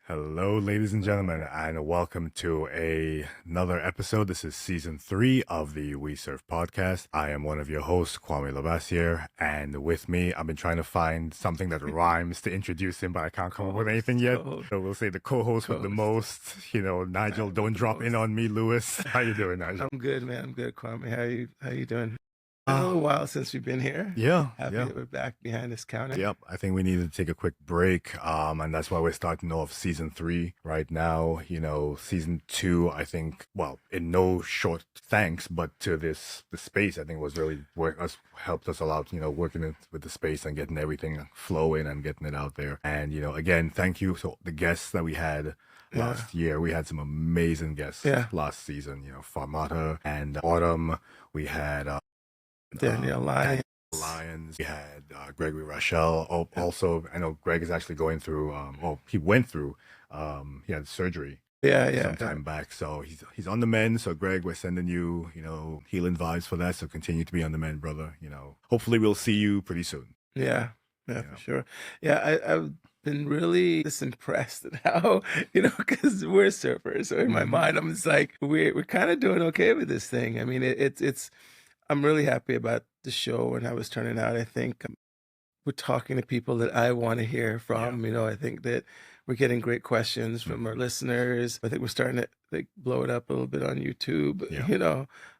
Hello, ladies and gentlemen, and welcome to another episode. This is season 3 of the WeSurf Podcast. I am one of your hosts, Kwame Lavassier, and with me, I've been trying to find something that rhymes to introduce him, but I can't come up with anything yet. So we'll say the co-host with the most, Nigel. Don't drop in on me, Lewis. How you doing, Nigel? I'm good, man. I'm good, Kwame. How you doing? It's been a little while since we've been here. Happy that we're back behind this counter. Yep. I think we needed to take a quick break. And that's why we're starting off season 3 right now. Season 2, I think, well, in no short thanks, but to the space, I think was really helped us a lot, working with the space and getting everything flowing and getting it out there. And, again, thank you. So the guests that we had last year, we had some amazing guests last season, Farmata and Autumn. We had Daniel Lyons. We had Gregory Rochelle. Also, I know Greg is actually going through. He went through. He had surgery. Some time back. So he's on the mend. So Greg, we're sending you, healing vibes for that. So continue to be on the mend, brother. Hopefully we'll see you pretty soon. Yeah, for sure. Yeah, I've been really just impressed at how, because we're surfers. So in my mind, I'm just like, we're kind of doing okay with this thing. I mean, it's. I'm really happy about the show and how it's turning out. I think we're talking to people that I want to hear from. I think that we're getting great questions from our listeners. I think we're starting to blow it up a little bit on YouTube,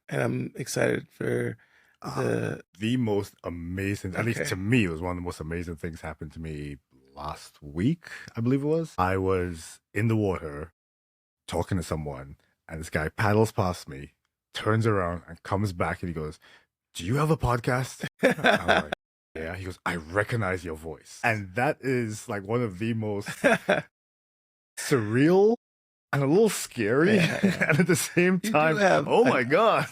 and I'm excited for the most amazing, at least to me, it was one of the most amazing things happened to me last week, I believe it was. I was in the water talking to someone, and this guy paddles past me, turns around and comes back and he goes, "Do you have a podcast?" I'm like, "Yeah." He goes, "I recognize your voice." And that is like one of the most surreal and a little scary and at the same time, my God.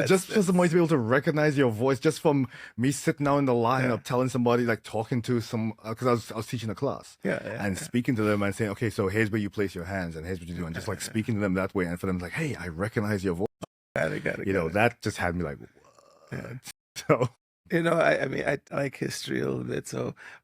Just for somebody to be able to recognize your voice, just from me sitting down in the lineup, telling somebody, like talking to some, because I was teaching a class, and speaking to them and saying, "Okay, so here's where you place your hands, and here's what you do," and just like speaking to them that way, and for them like, "Hey, I recognize your voice." That just had me like, what? So. I mean, I like history a little bit,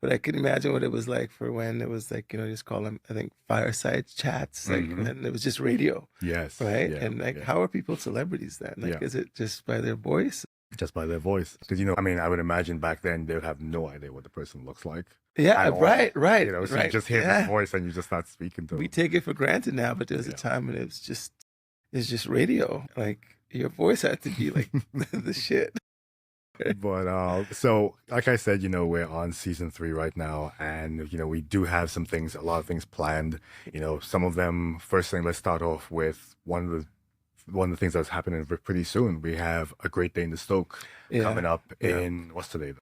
but I can imagine what it was like for when it was like, just call them, I think, fireside chats, like, and it was just radio. Yes. Right? And how are people celebrities then? Like, is it just by their voice? Just by their voice. Because, I mean, I would imagine back then they would have no idea what the person looks like. Yeah, right. So you just hear his voice and you just start speaking to him. We take it for granted now, but there was a time when it's just radio. Like, your voice had to be like the shit. But so like I said, we're on season 3 right now, and we do have a lot of things planned. Some of them. First thing, let's start off with one of the things that's happening pretty soon. We have a great day in the Stoke coming up in what's today?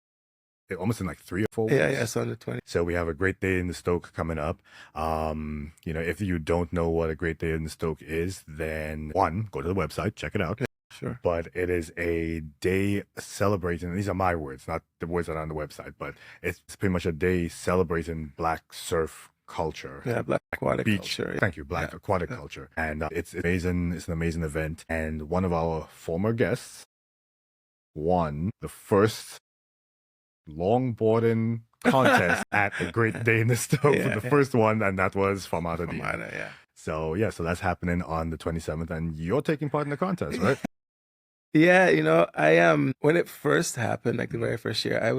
Almost in like 3 or 4 weeks. Yeah, it's on the 20th. So we have a great day in the Stoke coming up. If you don't know what a great day in the Stoke is, then go to the website, check it out. Sure. But it is a day celebrating, these are my words, not the words that are on the website, but it's pretty much a day celebrating Black surf culture. Yeah, Black aquatic culture. Thank you, Black aquatic culture. And it's amazing. It's an amazing event. And one of our former guests won the first longboarding contest at a great day in the Stoke for the first one, and that was Farmata. So that's happening on the 27th, and you're taking part in the contest, right? Yeah, I when it first happened, like the very first year, I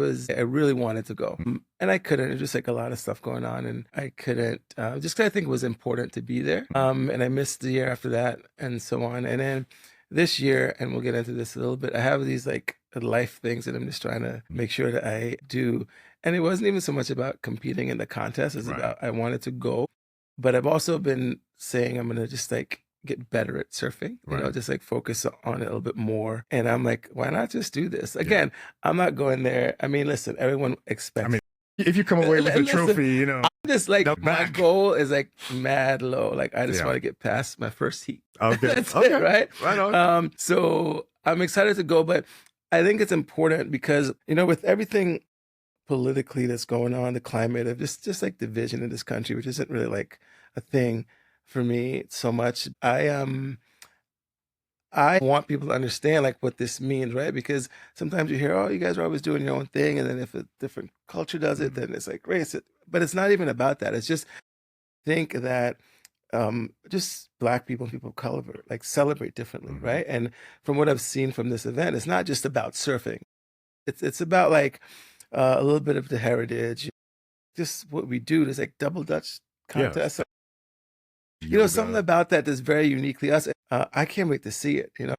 really wanted to go, and I couldn't. It was just like a lot of stuff going on, and I couldn't. Just 'cause I think it was important to be there. And I missed the year after that, and so on. And then this year, and we'll get into this a little bit, I have these like life things that I'm just trying to make sure that I do. And it wasn't even so much about competing in the contest; it's about I wanted to go, but I've also been saying I'm gonna just like get better at surfing, just like focus on it a little bit more. And I'm like, why not just do this? Again, I'm not going there. I mean, listen, everyone expects. I mean, if you come away with a trophy, I'm just like, my goal is like mad low. Like, I just want to get past my first heat. Okay. That's it, right? Right on. So I'm excited to go, but I think it's important because, with everything politically that's going on, the climate of just like division in this country, which isn't really like a thing for me so much. I want people to understand like what this means, right? Because sometimes you hear, oh, you guys are always doing your own thing, and then if a different culture does it, then it's like race. but it's not even about that. It's just think that just Black people and people of color like celebrate differently, Mhm. right? And from what I've seen from this event, it's not just about surfing. It's about like a little bit of the heritage, just what we do. There's like double Dutch Yes. contests. You know, something Yoga. about that that's very uniquely us. I can't wait to see it. You know,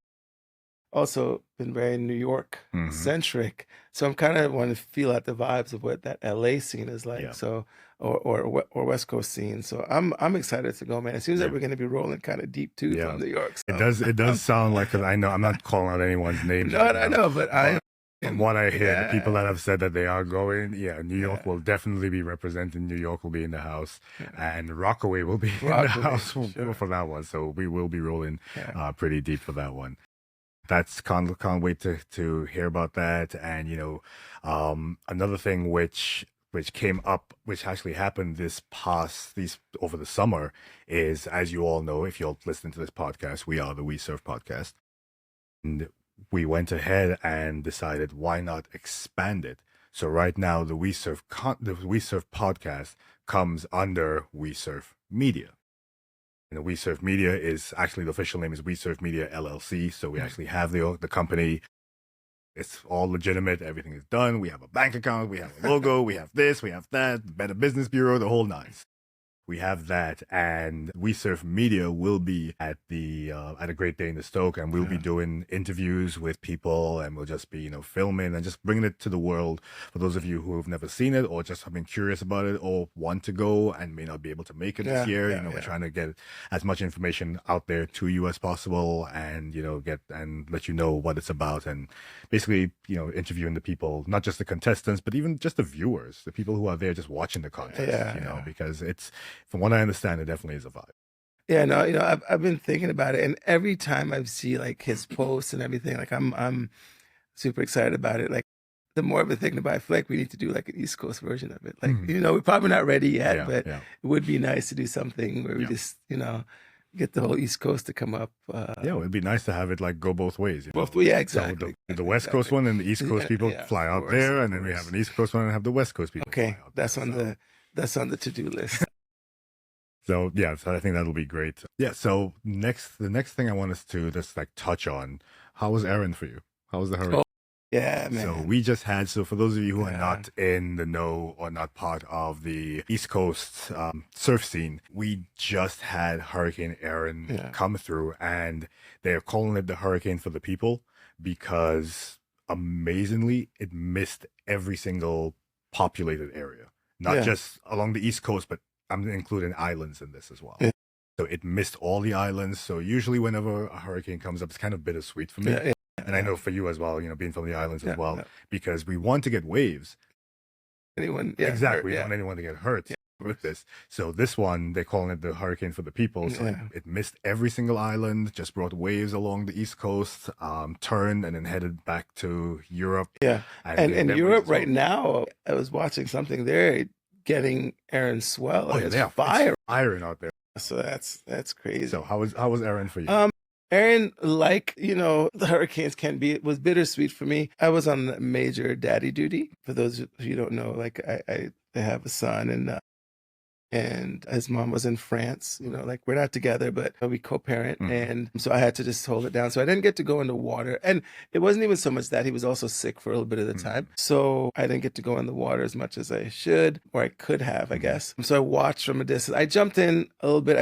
also been very New York Mhm. centric, so I'm kind of want to feel out the vibes of what that LA scene is like. Yeah. So or West Coast scene. So I'm excited to go, man. It seems like Yeah. we're going to be rolling kind of deep too Yeah. from New York. It So does sound like, because I know I'm not calling out anyone's names no, right I now, know, but I but from what I hear, the people yeah, that have said that they are going, yeah, New York yeah, will definitely be represented. New York will be in the house, yeah. and Rockaway will be in the Rockaway, house sure. for that one. So we will be rolling Yeah. pretty deep for that one. That's can't wait to hear about that. And another thing which came up, which actually happened these over the summer, is, as you all know, if you'll listen to this podcast, we are the WeSurf Podcast, and we went ahead and decided, why not expand it? So right now the WeSurf Podcast comes under WeSurf Media. And the WeSurf Media is actually, the official name is WeSurf Media LLC. So we actually have the company. It's all legitimate. Everything is done. We have a bank account. We have a logo. We have this. We have that. Better Business Bureau. The whole nine. We have that, and WeSurf Media will be at a Great Day in the Stoke, and we'll be doing interviews with people, and we'll just be filming and just bringing it to the world for those of you who have never seen it or just have been curious about it or want to go and may not be able to make it this year. We're trying to get as much information out there to you as possible, and get and let you know what it's about, and basically interviewing the people, not just the contestants, but even just the viewers, the people who are there just watching the contest. Because it's, from what I understand, it definitely is a vibe. Yeah, no, I've been thinking about it, and every time I see like his posts and everything, like I'm super excited about it. Like the more I've been thinking about it, I feel like we need to do like an East Coast version of it. Like we're probably not ready yet, but it would be nice to do something where we just get the whole East Coast to come up. It'd be nice to have it like go both ways. Yeah, exactly. So the West Coast one and the East Coast people fly out there, and then we have an East Coast one and have the West Coast people. Okay, fly out that's there, on that's on the to-do list. So I think that'll be great. Yeah. So the next thing I want us to just like touch on, how was Erin for you? How was the hurricane? Yeah, man. So we just had, so for those of you who are not in the know or not part of the East Coast surf scene, we just had Hurricane Erin come through, and they're calling it the hurricane for the people because amazingly it missed every single populated area, not just along the East Coast, but I'm including islands in this as well. Yeah. So it missed all the islands. So usually whenever a hurricane comes up, it's kind of bittersweet for me. And I know for you as well, being from the islands as well, because we want to get waves. Anyone, exactly. We don't want anyone to get hurt with this. So this one, they're calling it the hurricane for the people. So it missed every single island, just brought waves along the East Coast, turned and then headed back to Europe. Yeah. And Europe right now, I was watching something there, getting Erin Swell. Oh, yeah, fire. It's firing out there. So that's crazy. So how was Erin for you? Erin, like, the hurricanes can be, it was bittersweet for me. I was on major daddy duty. For those of you who don't know, like I have a son, and his mom was in France, like we're not together, but we co-parent. And so I had to just hold it down. So I didn't get to go in the water. And it wasn't even so much that he was also sick for a little bit of the time. So I didn't get to go in the water as much as I should, or I could have, I guess. So I watched from a distance. I jumped in a little bit.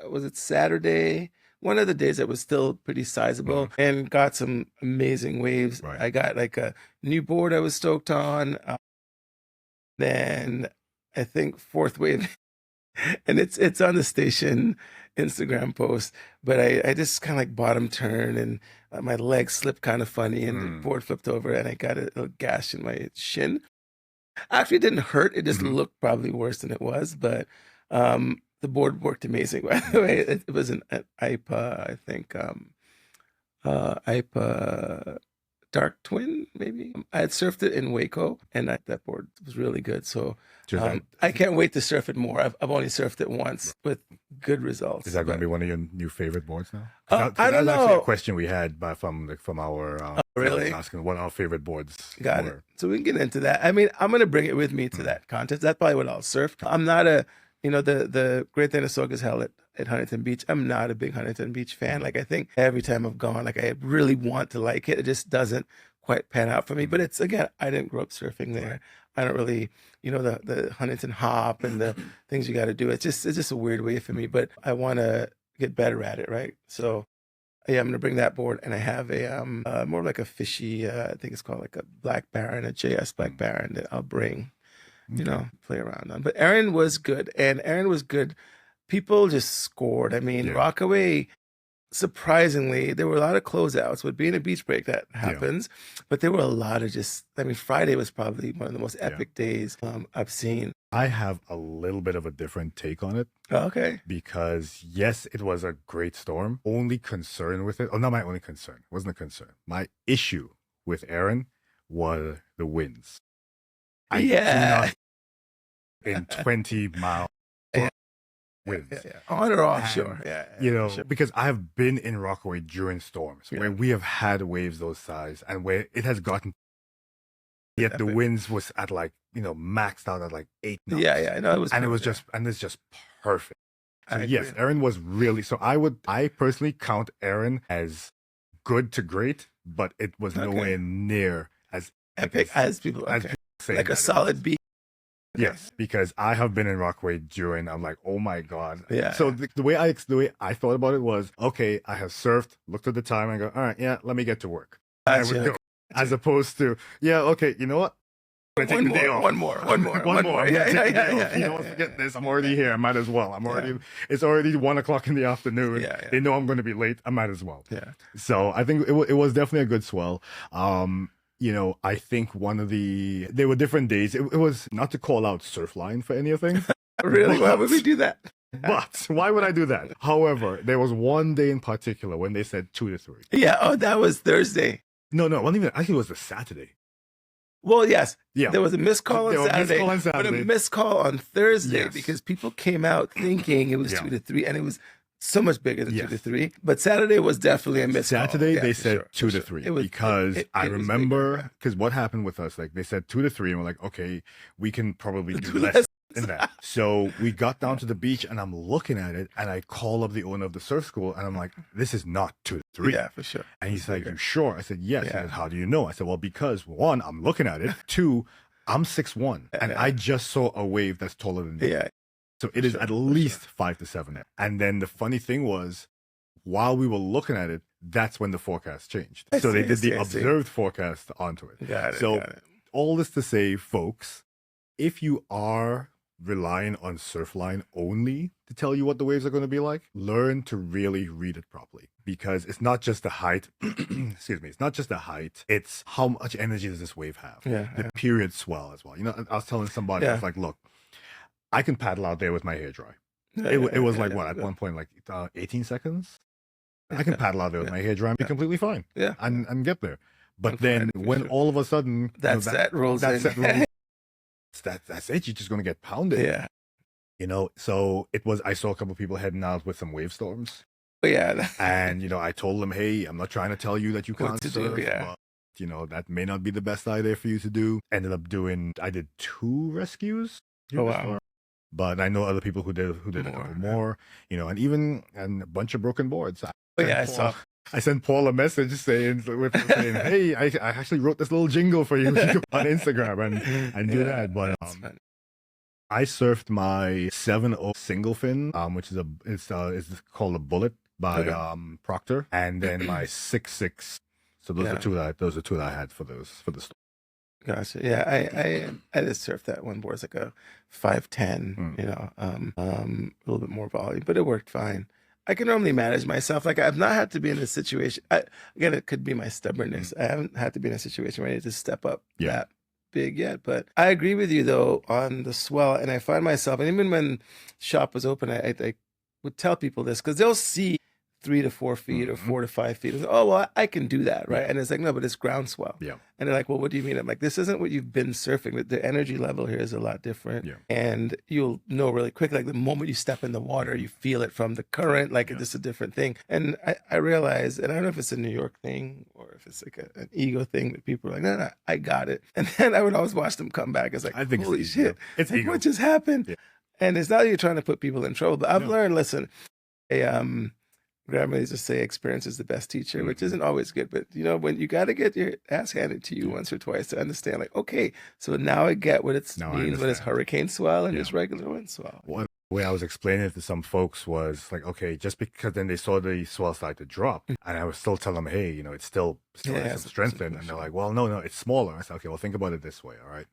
Was it Saturday? One of the days that was still pretty sizable, and got some amazing waves. I got like a new board I was stoked on. Then I think fourth wave, and it's on the station Instagram post, but I just kind of like bottom turn, and my leg slipped kind of funny, and the board flipped over, and I got a gash in my shin. Actually, it didn't hurt. It just looked probably worse than it was, but the board worked amazing, by the way. It was an IPA, I think, IPA Dark Twin, maybe. I had surfed it in Waco, and that board was really good. So I can't wait to surf it more. I've only surfed it once with good results. Is that going to be one of your new favorite boards now? I don't know. Actually a question we had from our really asking what our favorite boards Got were. it. So we can get into that. I mean, I'm going to bring it with me to that contest. That's probably what I'll surf. I'm not the Great Thing of Stoke is held at Huntington Beach. I'm not a big Huntington Beach fan. Like, I think every time I've gone, like, I really want to like it. It just doesn't quite pan out for me. But it's, again, I didn't grow up surfing there. I don't really, the Huntington hop and the things you got to do. It's just a weird way for me. But I want to get better at it, right? So yeah, I'm going to bring that board, and I have a more like a fishy, I think it's called like a Black Baron, a JS Black Baron that I'll bring, play around on. But Erin was good, and Erin was good. People just scored. I mean, Rockaway, surprisingly, there were a lot of closeouts. With being a beach break, that happens, but there were a lot of Friday was probably one of the most epic days I've seen. I have a little bit of a different take on it. Okay. Because yes, it was a great storm. Only concern with it, not my only concern, it wasn't a concern. My issue with Erin was the winds. I do not in 20-mile winds. On or offshore. Sure. Because I have been in Rockaway during storms where we have had waves those size and where it has gotten, yet the winds was at maxed out at 8 knots. I know it's just perfect. So yes, agree. Erin was really, I personally count Erin as good to great, but it was nowhere near as epic as people say, like a solid beat. Yes, because I have been in Rockaway during, I'm like, oh my God. Yeah. So the way I thought about it was, okay, I have surfed, looked at the time and go, all right, let me get to work. And I would go. As opposed to, okay, you know what? One more. Forget this. I'm already here. I might as well. It's already 1:00 in the afternoon. They know I'm going to be late. I might as well. Yeah. So I think it was definitely a good swell. I think there were different days. It was not to call out Surfline for anything. Really? Why would we do that? But why would I do that? However, there was one day in particular when they said 2 to 3. Yeah. Oh, that was Thursday. No, it wasn't even. Actually, it was the Saturday. Well, yes. Yeah. There was a missed call on Saturday, but a missed call on Thursday because people came out thinking it was 2 to 3, and it was so much bigger than 2 to 3. But Saturday was definitely a missed call. Saturday, they said 2 to 3 because I remember, because what happened with us, they said 2 to 3, and we're like, okay, we can probably do less than that. So we got down to the beach, and I'm looking at it, and I call up the owner of the surf school, and I'm like, this is not 2 to 3. Yeah, for sure. And he's like, you sure? I said, yes. He said, how do you know? I said, well, because 1, I'm looking at it. 2, I'm 6'1", and I just saw a wave that's taller than me. Yeah. So it is at least 5 to 7. And then the funny thing was, while we were looking at it, that's when the forecast changed. So they did the observed forecast onto it. Got it. All this to say, folks, if you are relying on Surfline only to tell you what the waves are going to be like, learn to really read it properly, because it's not just the height. Excuse me. It's not just the height. It's how much energy does this wave have? The period swell as well. I was telling somebody, I was like, look, I can paddle out there with my hair dry. It was at one point, 18 seconds. I can paddle out there with my hair dry and be completely fine. Yeah. And get there. But then when all of a sudden that set rolls in. That's it. You're just going to get pounded. Yeah. So it was, I saw a couple of people heading out with some wave storms. Yeah. And, I told them, hey, I'm not trying to tell you that you can't surf. But, that may not be the best idea for you to do. Ended up I did 2 rescues. Oh, wow. But I know other people who did a couple more, and a bunch of broken boards. I saw. I sent Paul a message saying, hey, I actually wrote this little jingle for you on Instagram and do that. But I surfed my 7.0 single fin, which is called a Bullet by Proctor, and then my 6.6. So those are two that I had for the store. Gotcha. Yeah, I just surfed that one board. It's like a 5'10", a little bit more volume, but it worked fine. I can normally manage myself. Like, I've not had to be in a situation. Again, it could be my stubbornness. I haven't had to be in a situation where I need to step up that big yet. But I agree with you though on the swell, and I find myself, and even when shop was open, I would tell people this because they'll see 3 to 4 feet or Mhm. 4 to 5 feet. It's like, oh, well, I can do that, right? Yeah. And it's like, no, but it's groundswell. Yeah. And they're like, well, what do you mean? I'm like, this isn't what you've been surfing. The energy level here is a lot different. Yeah. And you'll know really quick, like the moment you step in the water, you feel it from the current, like it's just a different thing. And I realize, and I don't know if it's a New York thing or if it's like an ego thing that people are like, no, I got it. And then I would always watch them come back. It's like, I think holy it's shit. It's Like, ego. what just happened? Yeah. And it's not that you're trying to put people in trouble, but I've No. learned, listen, grandma used to say experience is the best teacher, which isn't always good. But, you know, when you got to get your ass handed to you once or twice to understand, like, okay, so now I get what it Now I means when it's understand. hurricane swell and Yeah. just regular wind swell. One way I was explaining it to some folks was like, okay, just because then they saw the swell start to drop, and I was still telling them, hey, you know, it's still has some strength in, and they're like, well, no, it's smaller. I said, okay, well, think about it this way, all right.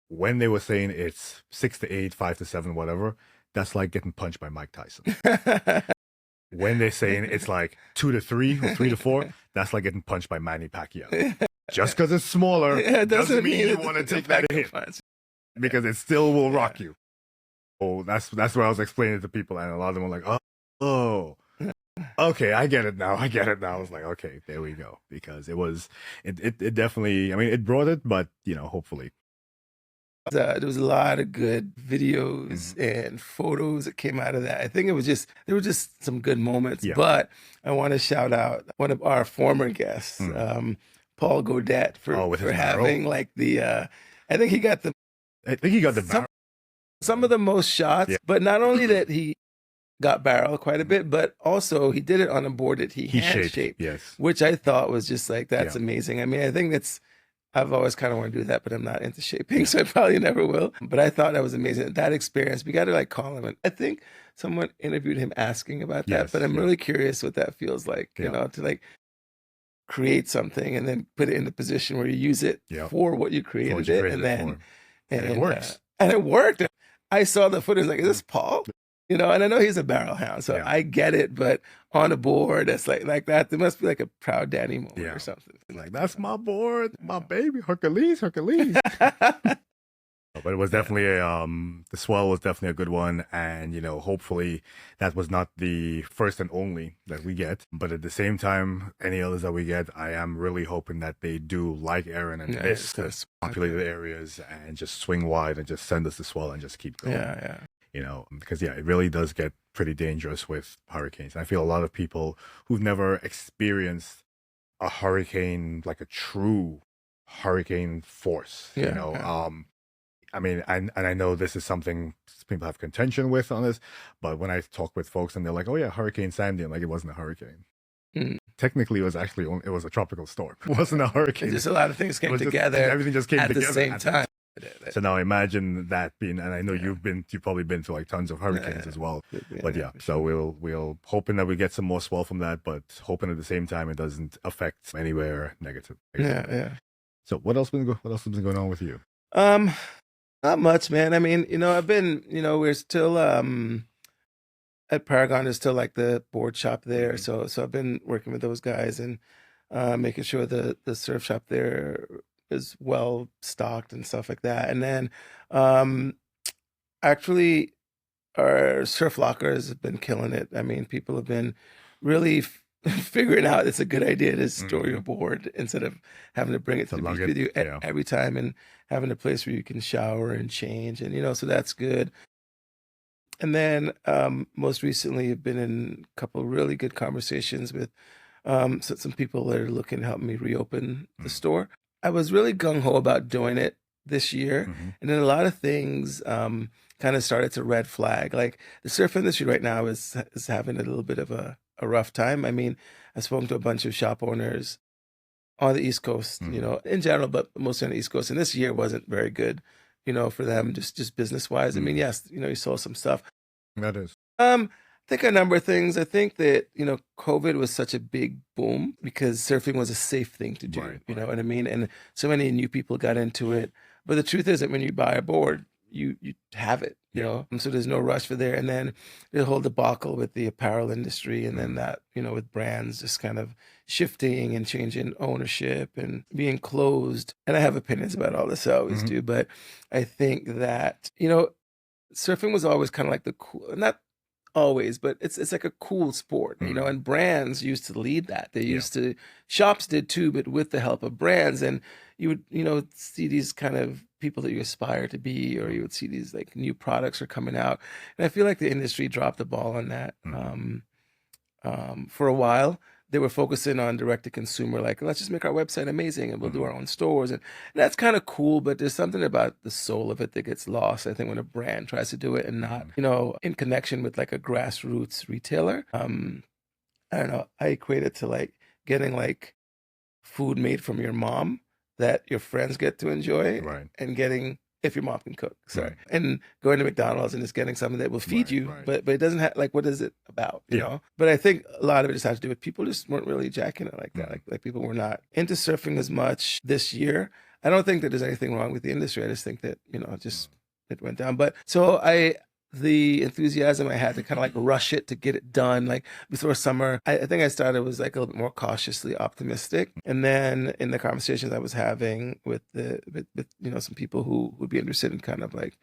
When they were saying it's 6 to 8, 5 to 7, whatever, that's like getting punched by Mike Tyson. When they're saying it's like 2 to 3 or 3 to 4, that's like getting punched by Manny Pacquiao. Just because it's smaller doesn't mean you want to take that hit, because it still will rock you. Oh, that's what I was explaining to people, and a lot of them were like, oh, okay, I get it now. I was like, okay, there we go, because it definitely, I mean, it brought it, but you know, hopefully. There was a lot of good videos and photos that came out of that. I think there were just some good moments. Yeah. But I want to shout out one of our former guests, Paul Godet, for having like I think he got the some of the most shots. Yeah. But not only that he got barrel quite a bit, but also he did it on a board that he hand shaped, yes, which I thought was just like, that's amazing. I mean, I think I've always kind of wanted to do that, but I'm not into shaping, so I probably never will. But I thought that was amazing. That experience, we got to like call him. And I think someone interviewed him asking about that, but I'm really curious what that feels like, you know, to like create something and then put it in the position where you use it for what you created and it works. And it worked. I saw the footage, like, is this Paul? You know, and I know he's a barrel hound, so I get it, but on a board that's like that, there must be like a proud daddy moment or something. Like, that's my board, my baby, Hercules. But it was definitely the Swell was definitely a good one, and you know, hopefully that was not the first and only that we get. But at the same time, any others that we get, I am really hoping that they do like Erin and miss the populated areas and just swing wide and just send us the Swell and just keep going. Yeah. You know, because it really does get pretty dangerous with hurricanes. And I feel a lot of people who've never experienced a hurricane, like a true hurricane force, you know, I mean, and I know this is something people have contention with on this, but when I talk with folks and they're like, oh yeah, Hurricane Sandy, I'm like, it wasn't a hurricane. Technically, it was a tropical storm. It wasn't a hurricane. Just a lot of things came together. Everything just came at together the same time. So now imagine that being, and I know you've probably been to like tons of hurricanes as well. But so we'll hoping that we get some more swell from that, but hoping at the same time it doesn't affect anywhere negative. So what else has been going on with you? Not much, man. I mean, you know, I've been, you know, we're still at Paragon. There's still like the board shop there, so I've been working with those guys and making sure the surf shop there is well stocked and stuff like that. And then actually our surf lockers have been killing it. I mean, people have been really figuring out it's a good idea to store your board instead of having to bring it to the beach with you every time, and having a place where you can shower and change, and you know, so that's good. And then most recently I've been in a couple of really good conversations with some people that are looking to help me reopen the store. I was really gung-ho about doing it this year, and then a lot of things kind of started to red flag. Like the surf industry right now is having a little bit of a rough time. I mean, I've spoken to a bunch of shop owners on the East Coast, you know, in general, but mostly on the East Coast. And this year wasn't very good, you know, for them, just business wise. I mean, yes, you know, you saw some stuff. That is. I think a number of things. I think that, you know, COVID was such a big boom because surfing was a safe thing to do, you know what I mean? And so many new people got into it. But the truth is that when you buy a board, you have it, you know, and so there's no rush for there. And then the whole debacle with the apparel industry, and then that, you know, with brands just kind of shifting and changing ownership and being closed. And I have opinions about all this, I always do, but I think that, you know, surfing was always kind of like the cool, not always, but it's like a cool sport, you know, and brands used to lead that. They used to, shops did too, but with the help of brands. And you would, you know, see these kind of people that you aspire to be, or you would see these like new products are coming out. And I feel like the industry dropped the ball on that. For a while, they were focusing on direct to consumer, like, let's just make our website amazing and we'll do our own stores. And that's kind of cool, but there's something about the soul of it that gets lost, I think, when a brand tries to do it and not, you know, in connection with like a grassroots retailer. I don't know. I equate it to like getting like food made from your mom that your friends get to enjoy, and getting, if your mom can cook, and going to McDonald's and just getting something that will feed you, but it doesn't have, like, what is it about, you know? But I think a lot of it just has to do with people just weren't really jacking it like that. Like people were not into surfing as much this year. I don't think that there's anything wrong with the industry. I just think that, you know, just it went down. But so the enthusiasm I had to kind of like rush it to get it done. Like before summer, I think I started was like a little bit more cautiously optimistic. And then in the conversations I was having with you know, some people who would be interested in kind of like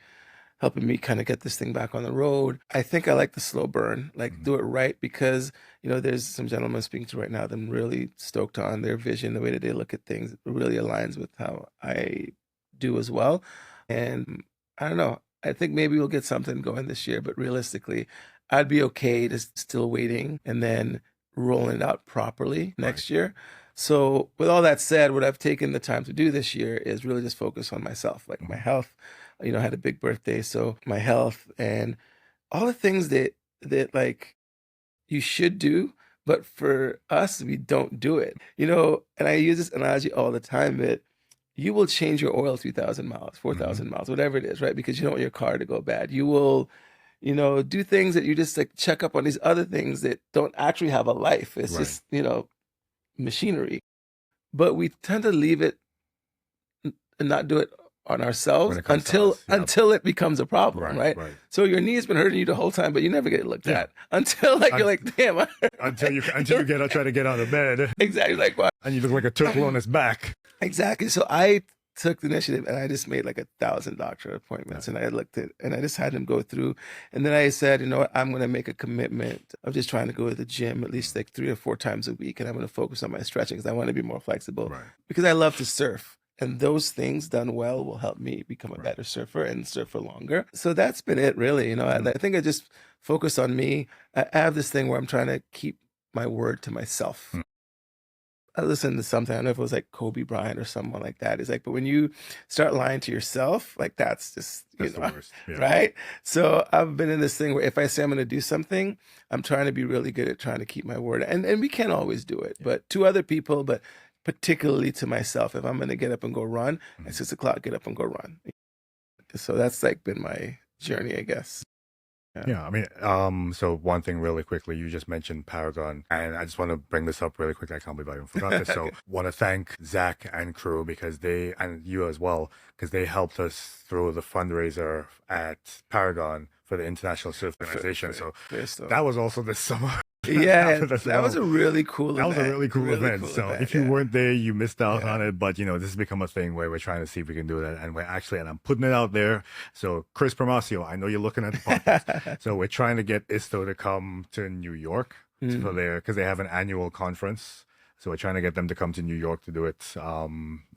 helping me kind of get this thing back on the road, I think I like the slow burn, like do it right, because, you know, there's some gentlemen I'm speaking to right now that I'm really stoked on their vision, the way that they look at things. It really aligns with how I do as well. And I don't know, I think maybe we'll get something going this year, but realistically, I'd be okay just still waiting and then rolling it out properly next year. So with all that said, what I've taken the time to do this year is really just focus on myself, like my health. You know, I had a big birthday, so my health and all the things that like you should do, but for us, we don't do it. You know, and I use this analogy all the time that you will change your oil 3,000 miles, 4,000 miles, whatever it is, right? Because you don't want your car to go bad. You will, you know, do things that you just like check up on these other things that don't actually have a life. It's just, you know, machinery. But we tend to leave it and not do it on ourselves until it becomes a problem, right? So your knee's been hurting you the whole time, but you never get it looked at until like you're like, damn. until you try to get out of bed. Exactly, like what? And you look like a turtle on its back. Exactly. So I took the initiative and I just made like 1,000 doctor appointments, and I looked at, and I just had them go through. And then I said, you know what, I'm going to make a commitment of just trying to go to the gym at least like 3 or 4 times a week. And I'm going to focus on my stretching because I want to be more flexible because I love to surf. And those things done well will help me become a better surfer and surf for longer. So that's been it, really. You know, I think I just focus on me. I have this thing where I'm trying to keep my word to myself. I listened to something, I don't know if it was like Kobe Bryant or someone like that. It's like, but when you start lying to yourself, like that's just, you know, the worst. Right? So I've been in this thing where if I say I'm going to do something, I'm trying to be really good at trying to keep my word. And we can't always do it, but to other people, but particularly to myself, if I'm going to get up and go run, at 6 o'clock, get up and go run. So that's like been my journey, I guess. Yeah, I mean, so one thing really quickly, you just mentioned Paragon, and I just want to bring this up really quickly. I can't believe I even forgot this. So want to thank Zach and crew because they, and you as well, because they helped us through the fundraiser at Paragon for the International Surf Organization. So that was also this summer. Yeah, that was a really cool event. That was a really cool event. So if you weren't there, you missed out on it. But, you know, this has become a thing where we're trying to see if we can do that. And we're actually, and I'm putting it out there. So Chris Promasio, I know you're looking at the podcast. So we're trying to get ISTO to come to New York for because they have an annual conference. So we're trying to get them to come to New York to do it.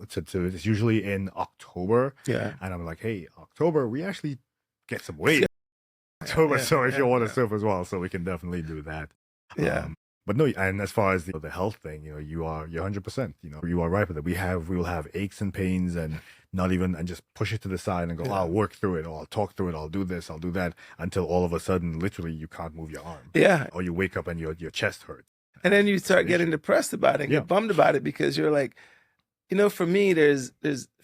It's usually in October. Yeah. And I'm like, hey, October, we actually get some weight. October. So if you want to surf as well, so we can definitely do that. Yeah. But no, and as far as the health thing, you know, you're 100%, you know, you are right with it. We will have aches and pains and and just push it to the side and go, I'll work through it, or I'll talk through it, I'll do this, I'll do that, until all of a sudden, literally, you can't move your arm. Yeah. Or you wake up and your chest hurts. And then you start getting depressed about it and get bummed about it because you're like, you know, for me, there's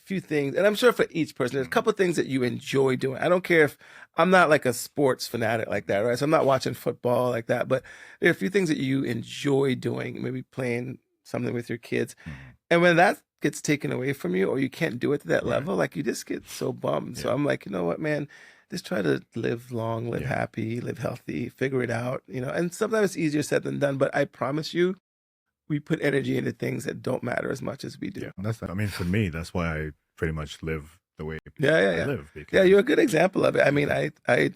few things, and I'm sure for each person, there's a couple of things that you enjoy doing. I don't care if I'm not like a sports fanatic like that, right? So I'm not watching football like that, but there are a few things that you enjoy doing, maybe playing something with your kids. And when that gets taken away from you or you can't do it to that level, like you just get so bummed. So I'm like, you know what, man, just try to live long, live happy, live healthy, figure it out, you know, and sometimes it's easier said than done, but I promise you, we put energy into things that don't matter as much as we do. I mean, for me, that's why I pretty much live the way I live. Yeah, you're a good example of it. I mean, I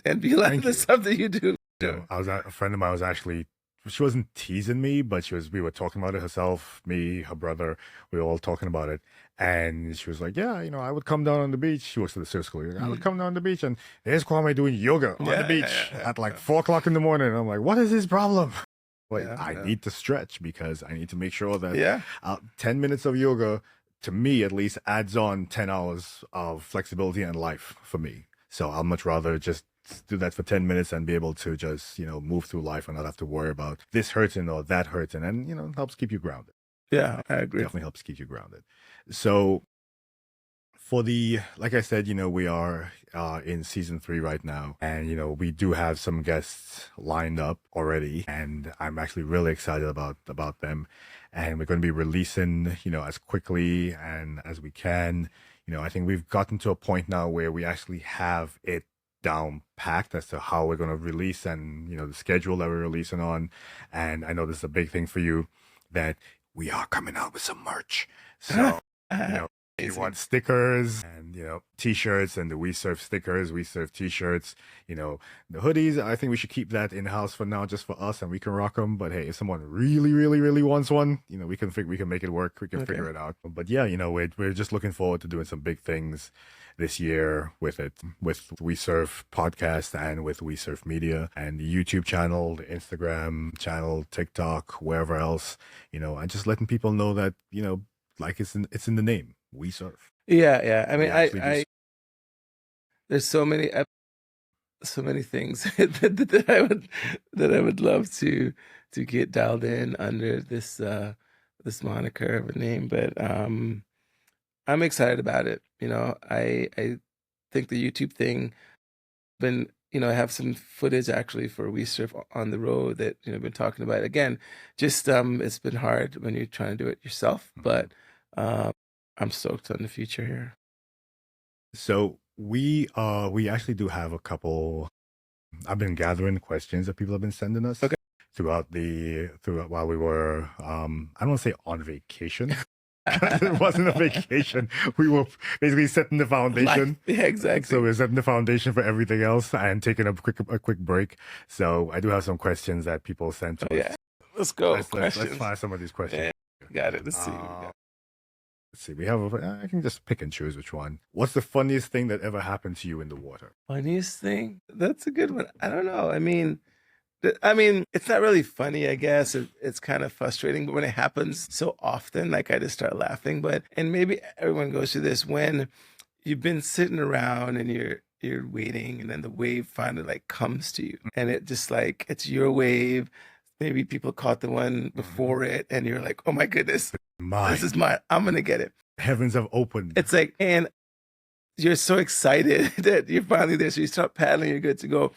envy a lot of the stuff that you do. Sure. A friend of mine was actually, she wasn't teasing me, but we were talking about it herself, me, her brother, we were all talking about it. And she was like, yeah, I would come down on the beach. She works at the surf school. I would come down on the beach and there's Kwame doing yoga on the beach at like 4 o'clock in the morning. And I'm like, what is his problem? Like, I need to stretch because I need to make sure that 10 minutes of yoga, to me at least, adds on 10 hours of flexibility and life for me. So I'd much rather just do that for 10 minutes and be able to just, move through life and not have to worry about this hurting or that hurting. And, it helps keep you grounded. Yeah, I agree. Definitely helps keep you grounded. So like I said, we are in season 3 right now. And, we do have some guests lined up already. And I'm actually really excited about them. And we're going to be releasing, as quickly and as we can. I think we've gotten to a point now where we actually have it down packed as to how we're going to release and, the schedule that we're releasing on. And I know this is a big thing for you, that we are coming out with some merch. So, if you want stickers and, t-shirts and the WeSurf stickers, WeSurf t-shirts, the hoodies, I think we should keep that in-house for now, just for us, and we can rock them. But hey, if someone really, really, really wants one, we can make it work. We can figure it out. But yeah, we're just looking forward to doing some big things this year with WeSurf Podcast and with WeSurf Media and the YouTube channel, the Instagram channel, TikTok, wherever else, and just letting people know that, like it's in the name, WeSurf. Yeah. I mean, there's so many things that I would love to get dialed in under this moniker of a name, but I'm excited about it. I think the YouTube thing, I have some footage actually for WeSurf on the road that, I've been talking about. Again, just it's been hard when you're trying to do it yourself, but I'm stoked on the future here. So we actually do have a couple. I've been gathering questions that people have been sending us throughout while we were I don't want to say on vacation. It wasn't a vacation. We were basically setting the foundation. Yeah, exactly. So we're setting the foundation for everything else and taking a quick break. So I do have some questions that people sent to us. Yeah, let's go. Let's find some of these questions. Yeah, got it. Let's see. Let's see. I can just pick and choose which one. What's the funniest thing that ever happened to you in the water? Funniest thing? That's a good one. I don't know. I mean, it's not really funny, I guess. It's kind of frustrating, but when it happens so often, like I just start laughing. And maybe everyone goes through this when you've been sitting around and you're waiting, and then the wave finally like comes to you, and it just like it's your wave. Maybe people caught the one before it, and you're like, "Oh my goodness, this is mine! I'm gonna get it." Heavens have opened. It's like, and you're so excited that you're finally there, so you start paddling, you're good to go.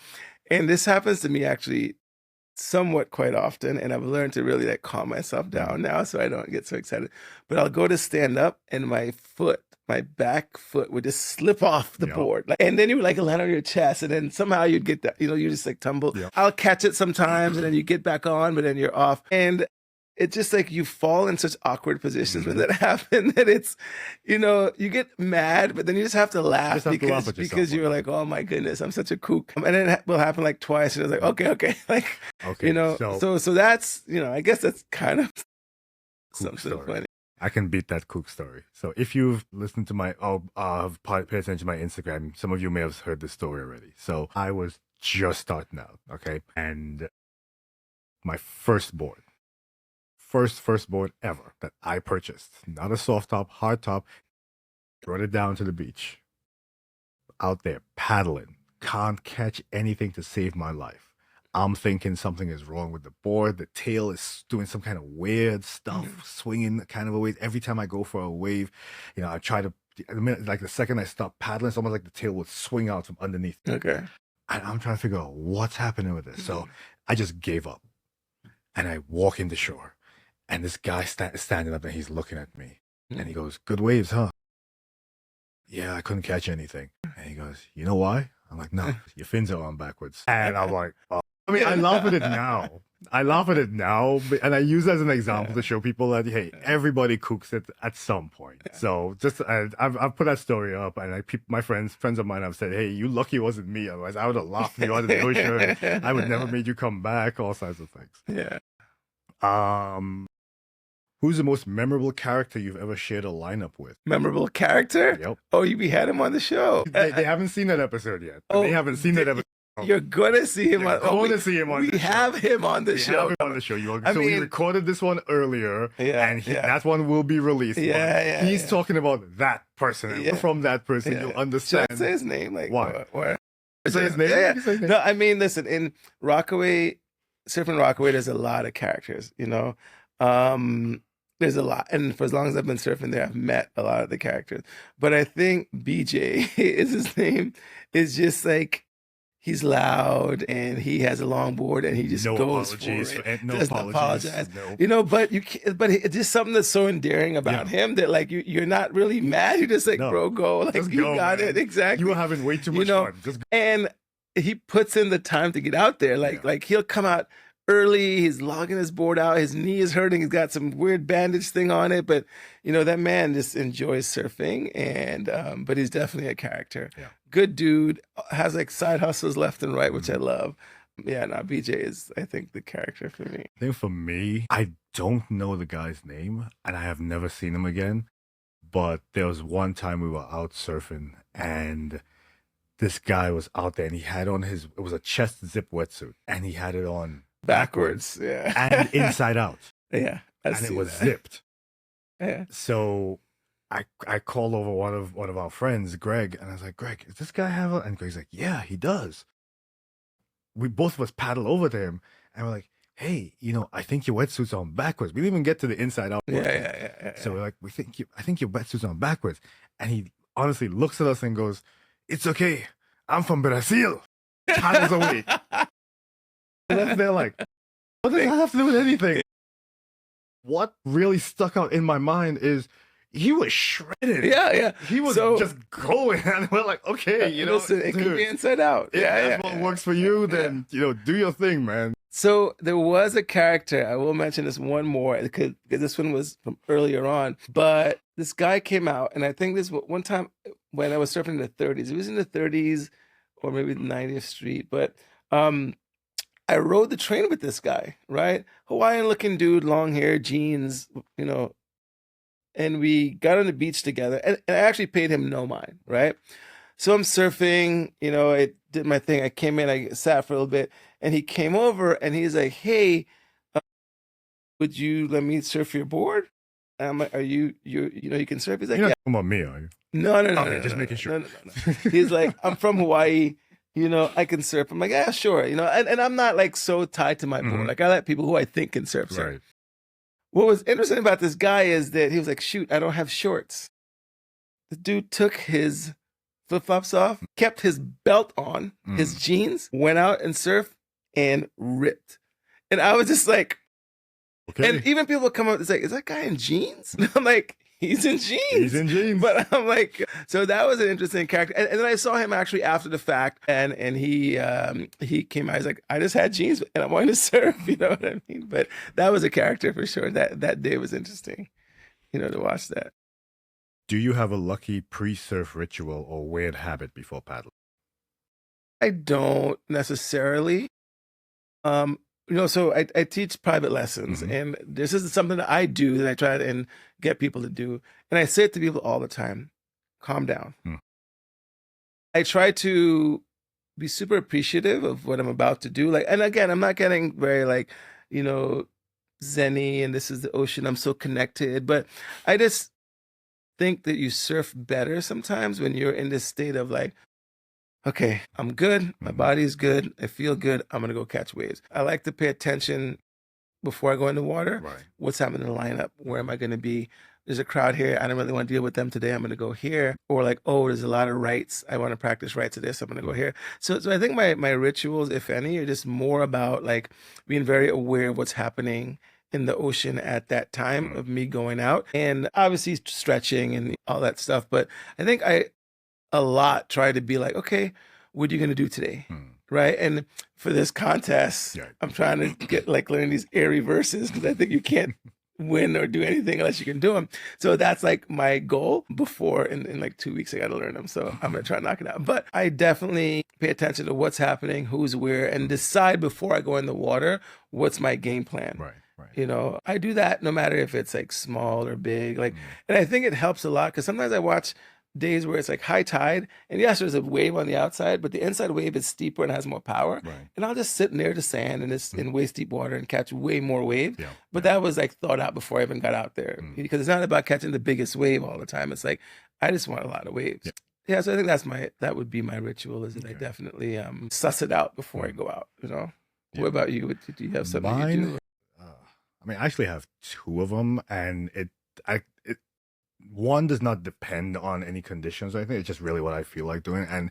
And this happens to me actually somewhat quite often, and I've learned to really like calm myself down now so I don't get so excited. But I'll go to stand up and my back foot would just slip off the board. And then you would like land on your chest, and then somehow you'd get that, you just like tumble. I'll catch it sometimes, and then you get back on, but then you're off. And it's just like you fall in such awkward positions when that happens that it's, you get mad, but then you just have to laugh because you're like, oh my goodness, I'm such a kook. And then it will happen like twice, and it's like, okay. Like, so that's, I guess that's kind of something funny. I can beat that kook story. So if you've listened to pay attention to my Instagram, some of you may have heard this story already. So I was just starting out, okay? And my first board ever that I purchased, not a soft top, hard top, brought it down to the beach, out there paddling, can't catch anything to save my life. I'm thinking something is wrong with the board. The tail is doing some kind of weird stuff, swinging kind of a wave. Every time I go for a wave, I try to, the second I stop paddling, it's almost like the tail would swing out from underneath. Okay. And I'm trying to figure out what's happening with this. So I just gave up and I walk in the shore. And this guy is standing up and he's looking at me. And he goes, "Good waves, huh?" "Yeah, I couldn't catch anything." And he goes, "You know why?" I'm like, "No, your fins are on backwards." And I'm like, oh. I mean, I laugh at it now. I laugh at it now, and I use it as an example to show people that, hey, everybody cooks it at some point. So just I've put that story up, and my friends of mine have said, hey, you lucky it wasn't me. Otherwise, I would have laughed you out of the ocean. I would never made you come back. All sorts of things. Yeah. Who's the most memorable character you've ever shared a lineup with? Memorable character? Yep. Oh, we had him on the show. They haven't seen that episode yet. They haven't seen that episode. You're gonna see him. You're going to see him on the show. We have him on the show. Have him on the show. We recorded this one earlier, and that one will be released. He's talking about that person. From that person, you'll understand. Should I say his name? Like why? Say his name? Yeah. No, I mean, listen. In Rockaway, Surfing Rockaway, there's a lot of characters. You know, there's a lot, and for as long as I've been surfing there, I've met a lot of the characters. But I think BJ is his name. Is just like. He's loud and he has a longboard and he just goes for it. No apologize. No. You know, but it's just something that's so endearing about him that like you're not really mad. You're just like, bro, go. Like just you got it. Exactly. You were having way too much fun. And he puts in the time to get out there. Like he'll come out early, he's logging his board out, his knee is hurting, he's got some weird bandage thing on it, but you know, that man just enjoys surfing, and but he's definitely a character. Good dude, has like side hustles left and right, which I love. BJ is, I think, the character for me. I think for me, I don't know the guy's name and I have never seen him again, but there was one time we were out surfing and this guy was out there and he had on it was a chest zip wetsuit and he had it on backwards and inside out. And it was zipped. So I called over one of our friends, Greg, and I was like, Greg, does this guy have a? And Greg's like, yeah, he does. We both of us paddle over to him and we're like, hey, you know, I think your wetsuit's on backwards. We didn't even get to the inside out. So we're like, I think your wetsuit's on backwards. And he honestly looks at us and goes, it's okay. I'm from Brazil. Paddles away. And they're like, what does that have to do with anything? What really stuck out in my mind is he was shredded. He was just going, and we're like, okay, you know, listen, it can be inside out. If that's what works for you, then you know, do your thing, man. So there was a character. I will mention this one more because this one was from earlier on. But this guy came out, and I think this one time when I was surfing in the 30s. It was in the 30s or maybe the 90th Street, but I rode the train with this guy, right? Hawaiian-looking dude, long hair, jeans, you know. And we got on the beach together, and I actually paid him no mind, right? So I'm surfing, you know, I did my thing. I came in, I sat for a little bit, and he came over, and he's like, hey, would you let me surf your board? And I'm like, are you know, you can surf? He's like, you're not talking about me, are you? No. Okay, just making sure. No. He's like, I'm from Hawaii. You know, I can surf. I'm like, yeah, sure. You know, and I'm not like so tied to my board. Like I let people who I think can surf. Right. What was interesting about this guy is that he was like, shoot, I don't have shorts. The dude took his flip-flops off, kept his belt on, his jeans, went out and surfed and ripped. And I was just like, okay. And even people would come up and say, is that guy in jeans? And I'm like, he's in jeans. He's in jeans. But I'm like, so that was an interesting character. And then I saw him actually after the fact, and he came out. He's like, I just had jeans and I'm going to surf. You know what I mean? But that was a character for sure. That day was interesting, you know, to watch that. Do you have a lucky pre-surf ritual or weird habit before paddling? I don't necessarily. You know, so I teach private lessons, and this is something that I do that I try and get people to do. And I say it to people all the time, calm down. I try to be super appreciative of what I'm about to do. Like, and again, I'm not getting very like, you know, zen-y and this is the ocean, I'm so connected. But I just think that you surf better sometimes when you're in this state of like, okay, I'm good. My body's good. I feel good. I'm going to go catch waves. I like to pay attention before I go in the water. Right. What's happening in the lineup? Where am I going to be? There's a crowd here. I don't really want to deal with them today. I'm going to go here. Or like, oh, there's a lot of rights. I want to practice rights of this. I'm going to go here. So I think my rituals, if any, are just more about like being very aware of what's happening in the ocean at that time of me going out. And obviously stretching and all that stuff. But I think I a lot try to be like, okay, what are you going to do today? right? And for this contest, Yeah. I'm trying to get like learn these air reverses because I think you can't win or do anything unless you can do them. So that's like my goal before in like 2 weeks, I got to learn them. So I'm going to try to knock it out. But I definitely pay attention to what's happening, who's where, and decide before I go in the water, what's my game plan. Right. Right. You know, I do that no matter if it's like small or big. Like, and I think it helps a lot because sometimes I watch days where it's like high tide, and yes, there's a wave on the outside, but the inside wave is steeper and has more power. Right. And I'll just sit near the sand and it's in waist deep water and catch way more waves. Yeah. But that was like thought out before I even got out there because it's not about catching the biggest wave all the time. It's like I just want a lot of waves. Yeah, so I think that would be my ritual. Is that I definitely suss it out before I go out. You know. Yeah. What about you? Do you have something you do? I mean, I actually have two of them, and one does not depend on any conditions or anything. It's just really what I feel like doing, and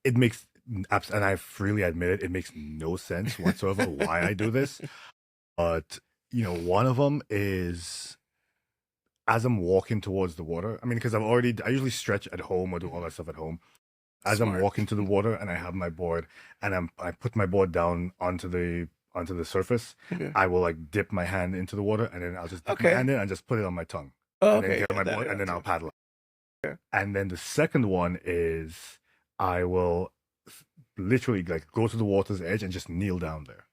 it makes, and I freely admit it makes no sense whatsoever why I do this. But you know, one of them is as I'm walking towards the water. I mean, because I usually stretch at home or do all that stuff at home. As I'm walking to the water and I have my board and I put my board down onto the surface, I will like dip my hand into the water and then I'll just dip my hand in and just put it on my tongue. Oh, and then get my board, and then I'll paddle. Okay. And then the second one is I will literally like go to the water's edge and just kneel down there.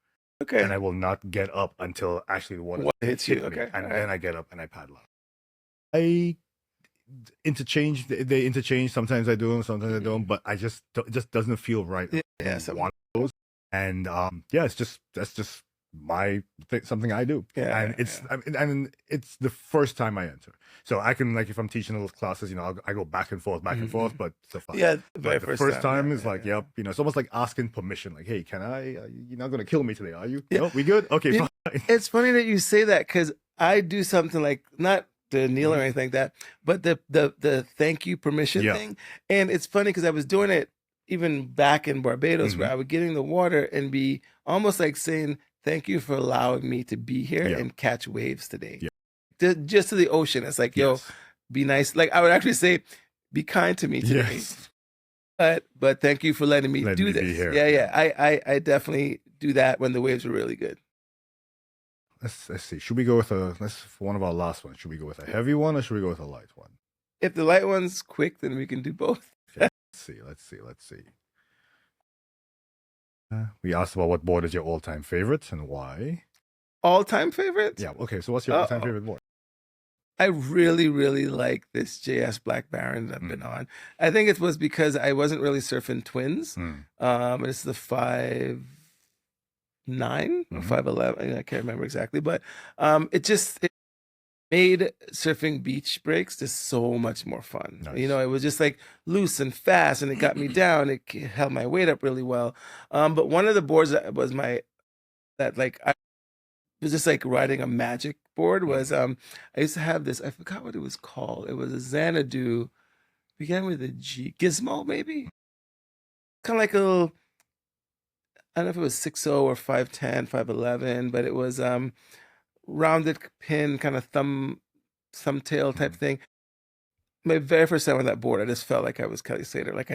Okay. And I will not get up until actually the water hits you. Me, okay. And then I get up and I paddle out. They interchange. Sometimes I do them, sometimes I don't. But it just doesn't feel right. Yeah. One of those. And that's just something I do. Yeah. And it's the first time I enter. So I can, like, if I'm teaching little classes, you know, I go back and forth, but the first time is like, yep, you know, it's almost like asking permission. Like, hey, can I? You're not gonna kill me today, are you? Yeah. No, we good? Okay, fine. It's funny that you say that because I do something like not to kneel or anything like that, but the thank you permission thing. And it's funny because I was doing it even back in Barbados where I would get in the water and be almost like saying, thank you for allowing me to be here and catch waves today. Yeah. Just to the ocean. It's like, yo, be nice. Like I would actually say, be kind to me today. Yes. But thank you for letting me do this. Be here. Yeah. I definitely do that when the waves are really good. Let's see. Should we go with for one of our last ones? Should we go with a heavy one or should we go with a light one? If the light one's quick, then we can do both. Okay. Let's see. We asked about what board is your all-time favorite and why. All-time favorite? Yeah. Okay. So what's your all-time favorite board? I really, really like this JS Black Baron that I've been on. I think it was because I wasn't really surfing twins. It's the 5'9" or 5'11". I can't remember exactly, but it made surfing beach breaks just so much more fun. Nice. You know, it was just like loose and fast, and it got me down. It held my weight up really well. But one of the boards that was I was just like riding a magic board was I used to have this. I forgot what it was called. It was a Xanadu, began with a G, Gizmo maybe. Kind of like a little. I don't know if it was 6'0" or 5'10", 5'11", but it was rounded pin, kind of thumbtail type thing. My very first time on that board, I just felt like I was Kelly Slater. Like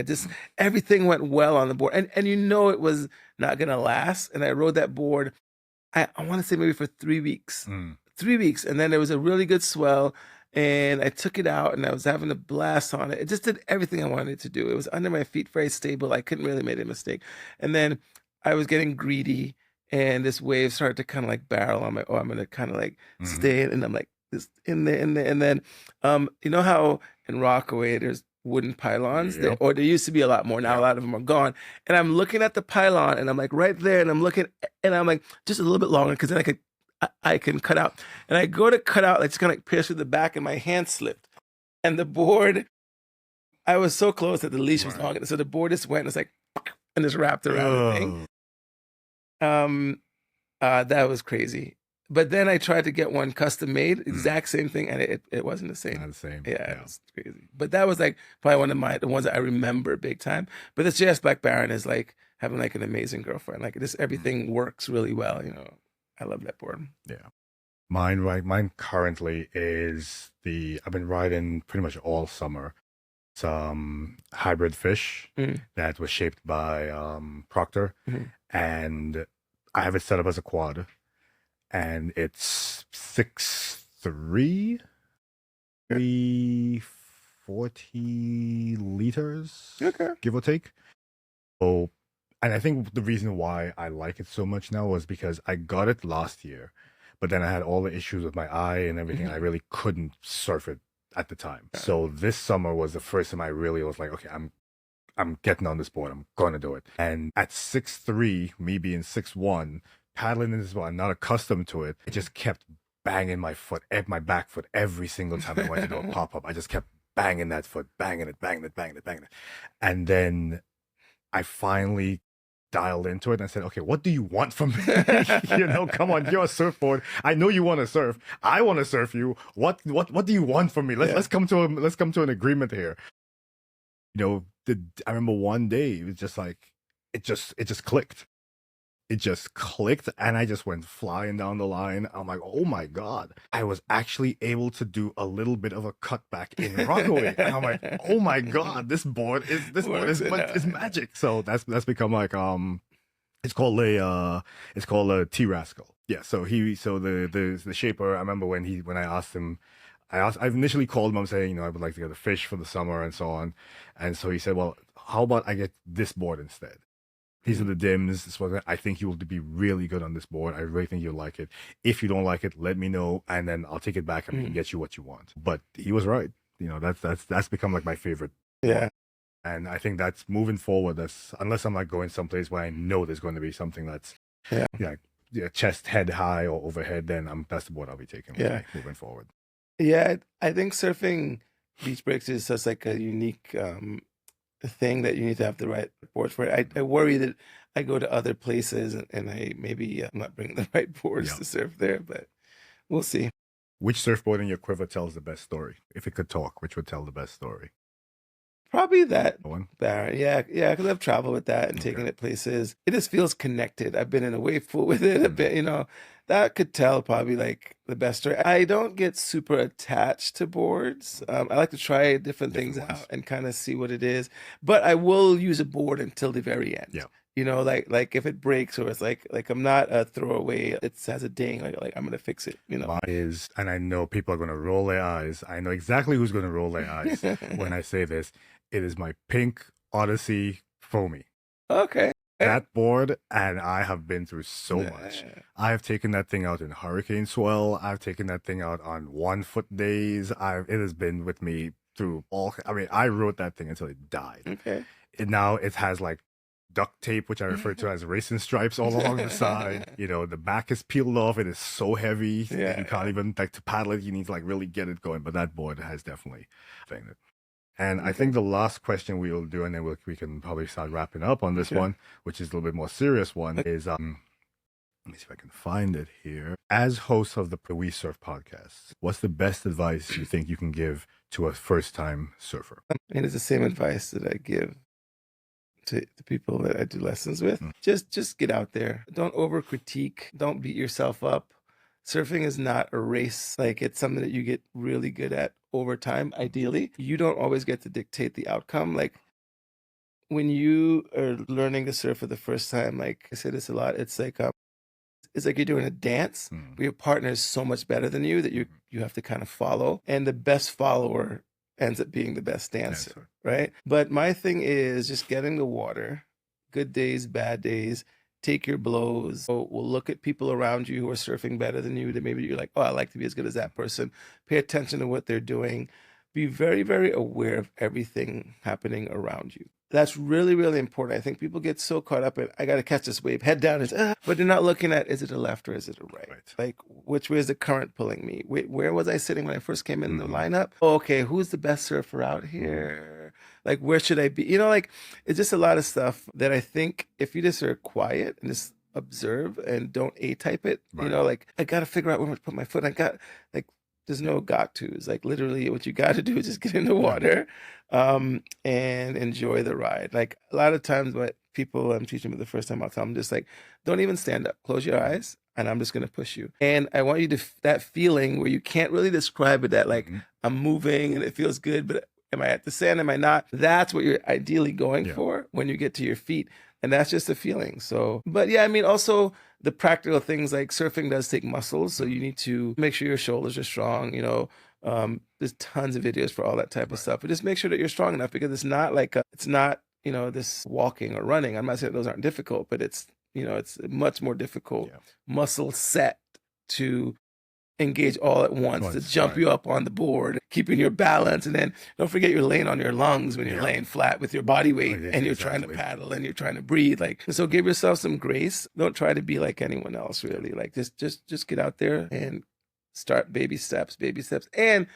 everything went well on the board, and you know it was not gonna last. And I rode that board, I want to say maybe for 3 weeks, 3 weeks, and then there was a really good swell, and I took it out, and I was having a blast on it. It just did everything I wanted it to do. It was under my feet, very stable. I couldn't really make a mistake, and then I was getting greedy. And this wave started to kind of like barrel on I'm going to kind of like stay in. And I'm like, this in there. And then, you know how in Rockaway there's wooden pylons? There used to be a lot more. Now a lot of them are gone. And I'm looking at the pylon and I'm like right there. And I'm looking and I'm like, just a little bit longer because then I can cut out. And I go to cut out, like just kind of like pierce through the back and my hand slipped. And the board, I was so close that the leash was long. So the board just went and it's like, and just wrapped around the thing. That was crazy. But then I tried to get one custom made, exact same thing, and it wasn't the same. Not the same. Yeah, it was crazy. But that was like probably one of the ones that I remember big time. But this JS Black Baron is like having like an amazing girlfriend. Like this, everything works really well. You know, I love that board. Yeah. Mine currently is I've been riding pretty much all summer. hybrid fish Mm, that was shaped by Proctor, mhm. and I have it set up as a quad, and it's 6'3", 40 liters, Okay. give or take. So, and I think the reason why I like it so much now was because I got it last year, but then I had all the issues with my eye and everything. I Mhm. really couldn't surf it at the time. Yeah. So this summer was the first time I really was like, okay, I'm getting on this board. I'm gonna do it. And at 6'3", me being 6'1", paddling in this board, I'm not accustomed to it. It just kept banging my foot, my back foot every single time I went to do a pop up. I just kept banging that foot, banging it, banging it, banging it, banging it. And then I finally dialed into it and said, okay, what do you want from me? Come on, you're a surfboard. I know you want to surf. I want to surf you. What do you want from me? Let's come to an agreement here. I remember one day it was just like it just clicked. It just clicked and I just went flying down the line. I'm like, oh my God. I was actually able to do a little bit of a cutback in Rockaway. And I'm like, oh my God, this board is magic. So that's become like it's called a T Rascal. Yeah, so the shaper, I remember when I asked him, I initially called him. I'm saying, I would like to get a fish for the summer and so on. And so he said, well, how about I get this board instead? These are the dims. This was, I think you will be really good on this board. I really think you'll like it. If you don't like it, let me know, and then I'll take it back and we can get you what you want. But he was right. That's become like my favorite. Yeah. And I think that's moving forward. That's unless I'm like going someplace where I know there's going to be something that's chest head high or overhead, then that's the board I'll be taking with me moving forward. Yeah, I think surfing beach breaks is such like a unique thing that you need to have the right board for it. I worry that I go to other places and I maybe I'm not bringing the right boards to surf there, but we'll see. Which surfboard in your quiver tells the best story? If it could talk, which would tell the best story? Probably that One? Barron. Yeah, because I've traveled with that and taken it places. It just feels connected. I've been in a wave pool with it a bit, that could tell probably like the best story. I don't get super attached to boards. I like to try different things out and kind of see what it is, but I will use a board until the very end. Yeah. Like if it breaks or it's like I'm not a throwaway. It has a ding. Like I'm gonna fix it. Mine is, and I know people are gonna roll their eyes. I know exactly who's gonna roll their eyes when I say this. It is my pink Odyssey foamy. Okay. That board, and I have been through so much. I have taken that thing out in Hurricane Swell. I've taken that thing out on 1 foot days. It has been with me through all. I mean, I rode that thing until it died. Okay. Now it has like duct tape, which I refer to as racing stripes all along the side. The back is peeled off. It is so heavy. You can't even like to paddle it. You need to like really get it going. But that board has definitely thing. And I think the last question we will do, and then we can probably start wrapping up on this one, which is a little bit more serious one, is let me see if I can find it here. As host of the WeSurf Podcast, what's the best advice you think you can give to a first-time surfer? And it's the same advice that I give to the people that I do lessons with. Just get out there. Don't over critique. Don't beat yourself up. Surfing is not a race. Like it's something that you get really good at over time. Ideally, you don't always get to dictate the outcome. Like when you are learning to surf for the first time, like I say this a lot, it's like you're doing a dance, but your partner is so much better than you that you have to kind of follow. And the best follower ends up being the best dancer, right? But my thing is just getting the water, good days, bad days, take your blows. So we'll look at people around you who are surfing better than you that maybe you're like, oh, I like to be as good as that person. Pay attention to what they're doing. Be very, very aware of everything happening around you. That's really, really important. I think people get so caught up in, I got to catch this wave, head down, but they're not looking at, is it a left or is it a right? Like, which way is the current pulling me? Where was I sitting when I first came in the lineup? Oh, okay, who's the best surfer out here? Like, where should I be? Like, it's just a lot of stuff that I think if you just are quiet and just observe and don't A-type it, like, I got to figure out where to put my foot. There's no got to's. Like literally what you got to do is just get in the water and enjoy the ride. Like a lot of times what people I'm teaching for the first time, I'll tell them just like, don't even stand up, close your eyes and I'm just going to push you. And I want you to, that feeling where you can't really describe it, that like I'm moving and it feels good, but Am I at the sand? Am I not? That's what you're ideally going Yeah. for when you get to your feet. And that's just a feeling. So, but yeah, I mean, also the practical things like surfing does take muscles. So you need to make sure your shoulders are strong, you know. There's tons of videos for all that type of stuff, but just make sure that you're strong enough, because it's not like it's not, you know, this walking or running. I'm not saying those aren't difficult, but it's, you know, it's a much more difficult muscle set to engage all at once, to jump you up on the board, keeping your balance. And then don't forget you're laying on your lungs when you're laying flat with your body weight, and you're trying to paddle and you're trying to breathe. Like, so give yourself some grace. Don't try to be like anyone else, really. Like, just get out there and start baby steps. And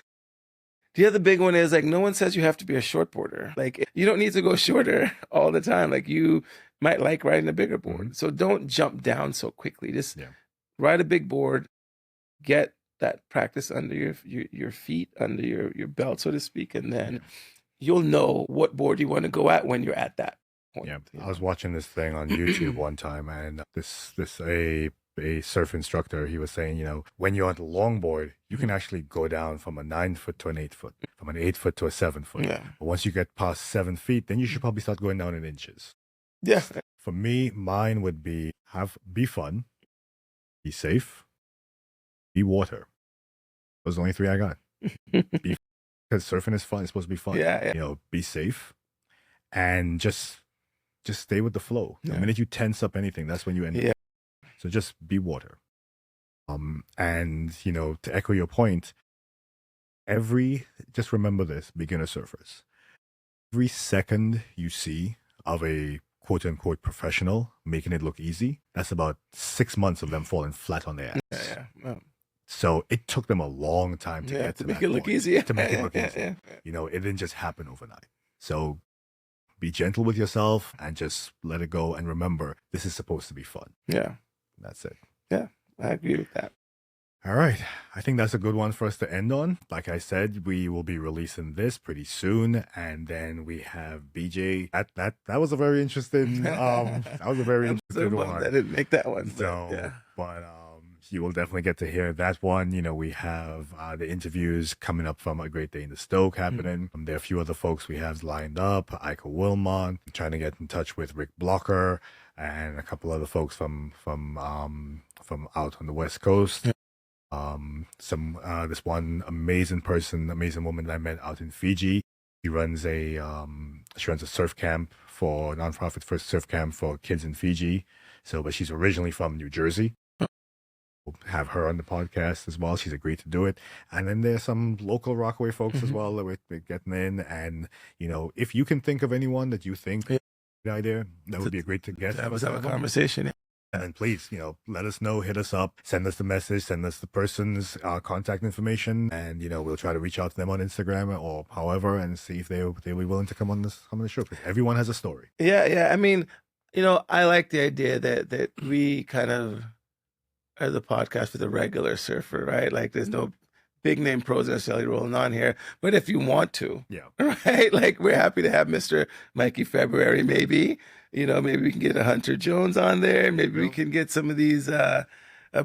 the other big one is, like, no one says you have to be a shortboarder. Like, you don't need to go shorter all the time. Like, you might like riding a bigger board. So don't jump down so quickly. Just ride a big board, get that practice under your feet, under your belt, so to speak, and then you'll know what board you want to go at when you're at that point. Yeah, I was watching this thing on YouTube one time, and a surf instructor, he was saying, you know, when you're on the longboard, you can actually go down from a 9 foot to an 8 foot, from an 8 foot to a 7 foot. Yeah. But once you get past 7 feet, then you should probably start going down in inches. Yeah. For me, mine would be be fun, be safe, be water. Those are the only three I got. Because surfing is fun. It's supposed to be fun. Yeah. You know, be safe and just stay with the flow. The minute you tense up anything, that's when you end up. So just be water. And, you know, to echo your point, just remember this, beginner surfers. Every second you see of a quote unquote professional making it look easy, that's about 6 months of them falling flat on their ass. Yeah. So it took them a long time to get to make that it look point, easy. To make it look easy. You know, it didn't just happen overnight. So be gentle with yourself and just let it go. And remember, this is supposed to be fun. Yeah. That's it. Yeah, I agree with that. All right. I think that's a good one for us to end on. Like I said, we will be releasing this pretty soon. And then we have BJ. That was a very interesting one. I didn't make that one. But you will definitely get to hear that one. You know, we have the interviews coming up from A Great Day in the Stoke happening. There are a few other folks we have lined up. Ika Wilmont, trying to get in touch with Rick Blocker, and a couple other folks from out on the West Coast. This one amazing woman that I met out in Fiji. She runs a surf camp for nonprofit first surf camp for kids in Fiji. But she's originally from New Jersey. We'll have her on the podcast as well. She's agreed to do it. And then there's some local Rockaway folks as well that we're getting in. And, you know, if you can think of anyone that you think is a good idea, that would be a great guest. Have a conversation. And please, you know, let us know, hit us up, send us the message, send us the person's contact information. And, you know, we'll try to reach out to them on Instagram or however, and see if they'll be willing to come on the show. Because everyone has a story. Yeah. I mean, you know, I like the idea that we kind of are the podcast for the regular surfer, right? Like, there's no big name pros necessarily rolling on here, but if you want to, right? Like, we're happy to have Mr. Mikey February, maybe. You know, maybe we can get a Hunter Jones on there. Maybe we can get some of these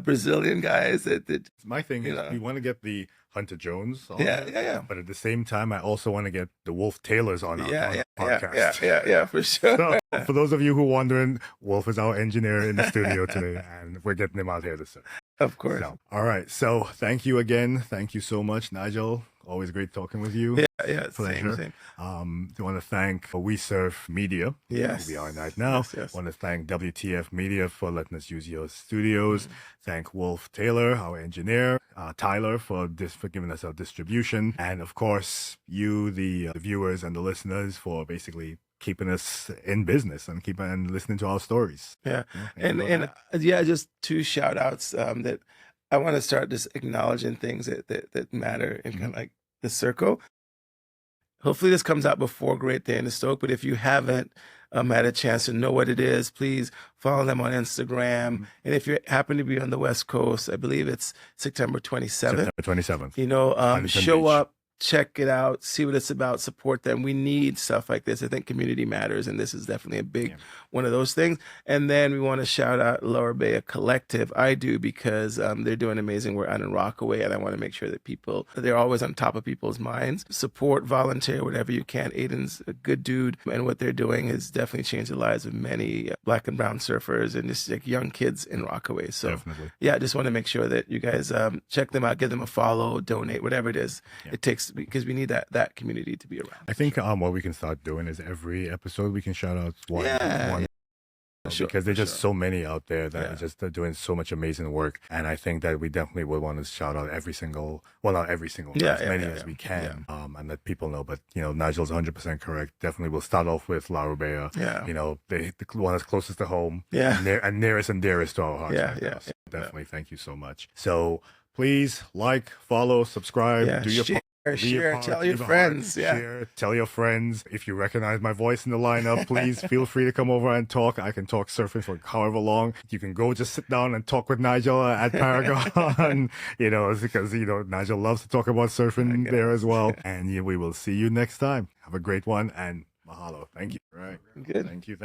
Brazilian guys that my thing is, we want to get the Hunter Jones on but at the same time, I also want to get the Wolf Taylors on our podcast. Yeah, for sure. So, for those of you who are wondering, Wolf is our engineer in the studio today, and we're getting him out here to surf. Of course. So, all right. So thank you again. Thank you so much, Nigel. Always great talking with you. Yeah, pleasure. Same. I want to thank WeSurf Media. Yes. Who we are right now. Yes. Want to thank WTF Media for letting us use your studios. Thank Wolf Taylor, our engineer. Tyler for giving us our distribution. And of course, you, the viewers and the listeners, for basically keeping us in business and listening to our stories. Yeah. And just two shout outs that I want to start just acknowledging things that matter in kind of like the circle. Hopefully this comes out before Great Day in the Stoke, but if you haven't had a chance to know what it is, please follow them on Instagram. And if you happen to be on the West Coast, I believe it's September 27th. September 27th. You know, show up, check it out, see what it's about, support them. We need stuff like this. I think community matters, and this is definitely a big one of those things. And then we want to shout out Lower Bay Collective. I do, because they're doing amazing work out in Rockaway, and I want to make sure that they're always on top of people's minds. Support, volunteer, whatever you can. Aiden's a good dude, and what they're doing has definitely changed the lives of many Black and brown surfers and just like young kids in Rockaway. So Definitely. yeah, I just want to make sure that you guys check them out, give them a follow, donate, whatever it is it takes, because we need that community to be around. I think what we can start doing is every episode we can shout out one because there's just so many out there that are just doing so much amazing work, and I think that we definitely would want to shout out every single, well, not every single, as many as we can, and let people know. But Nigel's 100% correct. Definitely, we'll start off with La Rubea. The one that's closest to home, and nearest and dearest to our hearts. So definitely, thank you so much. So please like, follow, subscribe, do your Share, tell your friends. Share, tell your friends. If you recognize my voice in the lineup, please feel free to come over and talk. I can talk surfing for however long. You can go just sit down and talk with Nigel at Paragon, because, Nigel loves to talk about surfing there as well. And we will see you next time. Have a great one, and mahalo. Thank you. Right. Good. Thank you.